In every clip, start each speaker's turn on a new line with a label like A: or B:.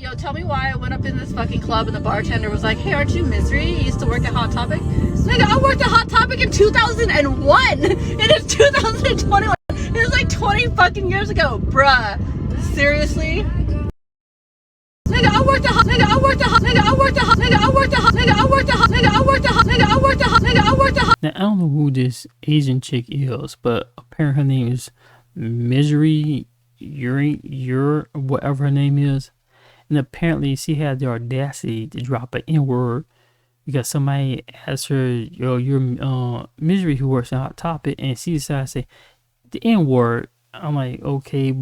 A: Yo, tell me why I went up in this fucking club and the bartender was like, hey, aren't you Mzre? You used to work at Hot Topic? Nigga, I worked at Hot Topic in 2001. It is 2021. It was like 20 fucking years ago. Bruh. Seriously? Nigga, I worked at Hot, nigga, I worked at Hot, nigga, I worked at Hot, nigga, I worked at Hot, nigga, I worked at Hot, nigga, I worked at Hot, nigga, I worked at Hot, nigga, I worked at Hot.
B: Now, I don't know who this Asian chick is, but apparently her name is Mzre Yuen, whatever her name is. And apparently she had the audacity to drop an N-word because somebody asked her, yo, you're Mzre who works on Hot Topic, and she decided to say the N-word. I'm like, okay,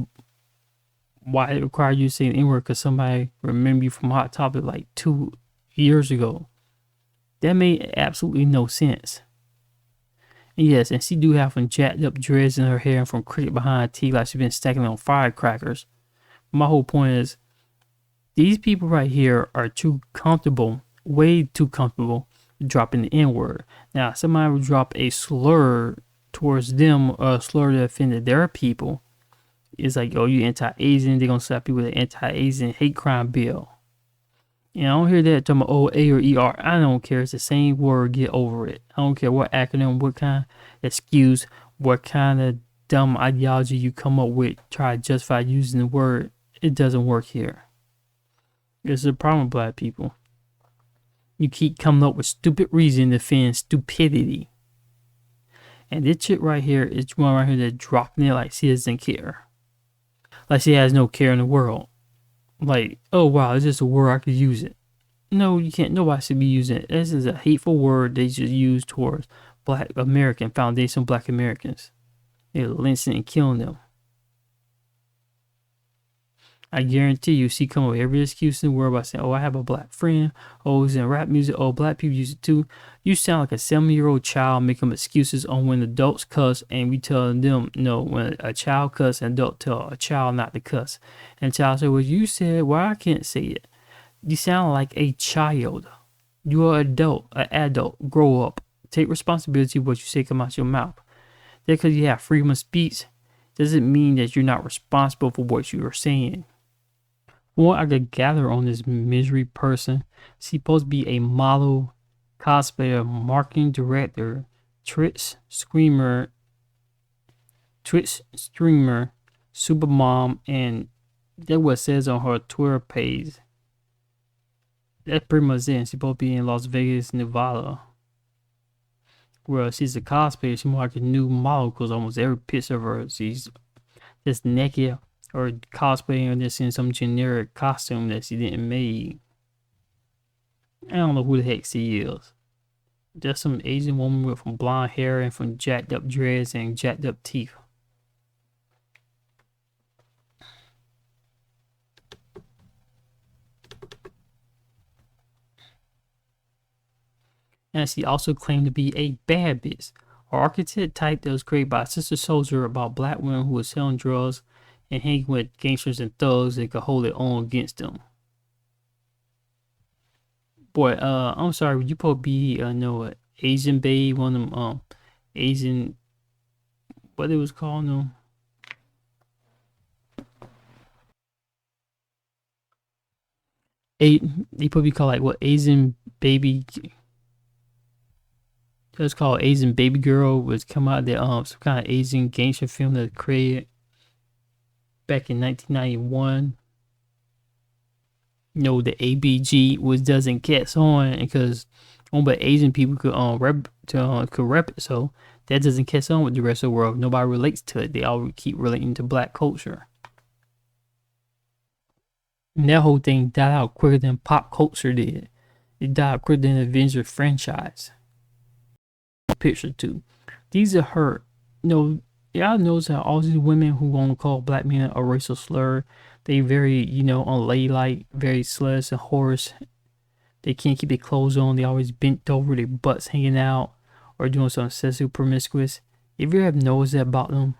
B: why it require you to say the N-word? Because somebody remember you from Hot Topic like 2 years ago. That made absolutely no sense. And yes, and she do have some jacked up dreads in her hair and from cricket behind teeth like she's been stacking on firecrackers. My whole point is, these people right here are too comfortable, way too comfortable, dropping the N-word. Now, somebody would drop a slur towards them, or a slur that offended their people. It's like, oh, you anti-Asian, they're going to slap you with an anti-Asian hate crime bill. And I don't hear that talking about, oh, A or ER. I don't care. It's the same word. Get over it. I don't care what acronym, what kind of excuse, what kind of dumb ideology you come up with, try to justify using the word. It doesn't work here. This is a problem with black people. You keep coming up with stupid reason to defend stupidity. And this chick right here is one right here that dropping it like she doesn't care. Like she has no care in the world. Like, oh wow, it's just a word, I could use it. No, you can't. Nobody should be using it. This is a hateful word they just use towards Black American, foundational Black Americans. They're lynching and killing them. I guarantee you, she come up with every excuse in the world by saying, oh, I have a black friend. Oh, it's in rap music. Oh, black people use it too. You sound like a 7-year-old child making excuses on when adults cuss and we tell them, no, when a child cuss, an adult tell a child not to cuss. And the child said, well, you said, well, I can't say it. You sound like a child. You are an adult. Grow up. Take responsibility for what you say come out your mouth. Just because you have freedom of speech doesn't mean that you're not responsible for what you are saying. What I could gather on this Mzre person, she's supposed to be a model, cosplayer, marketing director, Twitch streamer, super mom, and that's what it says on her Twitter page. That's pretty much it. She's supposed to be in Las Vegas, Nevada. Well, she's a cosplayer. She's more like a new model because almost every picture of her, she's just naked or cosplaying or just in some generic costume that she didn't make. I don't know who the heck she is. Just some Asian woman with some blonde hair and from jacked up dreads and jacked up teeth. And she also claimed to be a bad bitch, or architect type that was created by a sister soldier about black women who were selling drugs and hanging with gangsters and thugs that could hold it on against them. Boy, I'm sorry, would you supposed to be Asian babe, one of them Asian, what it was called them? They probably call like what Asian baby. It was called Asian Baby Girl. Was come out there some kind of Asian gangster film that was created back in 1991. The ABG doesn't catch on because only Asian people could rep it, so that doesn't catch on with the rest of the world. Nobody relates to it. They all keep relating to black culture. And that whole thing died out quicker than pop culture did. It died quicker than the Avengers franchise. Picture too. These are her. Y'all knows how all these women who want to call black men a racial slur, they very, unladylike, very sluts and whores. They can't keep their clothes on. They always bent over, their butts hanging out, or doing something sexually promiscuous. If you ever noticed that about them,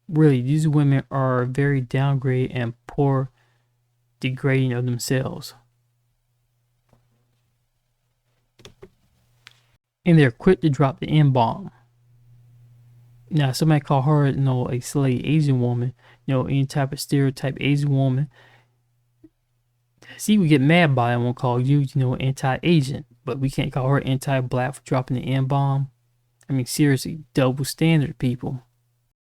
B: really, these women are very downgrade and poor, degrading of themselves. And they're quick to drop the N-bomb. Now, somebody call her, a slave Asian woman, any type of stereotype Asian woman. See, we get mad about it and we'll call you, anti-Asian, but we can't call her anti-black for dropping the N-bomb. I mean, seriously, double standard, people.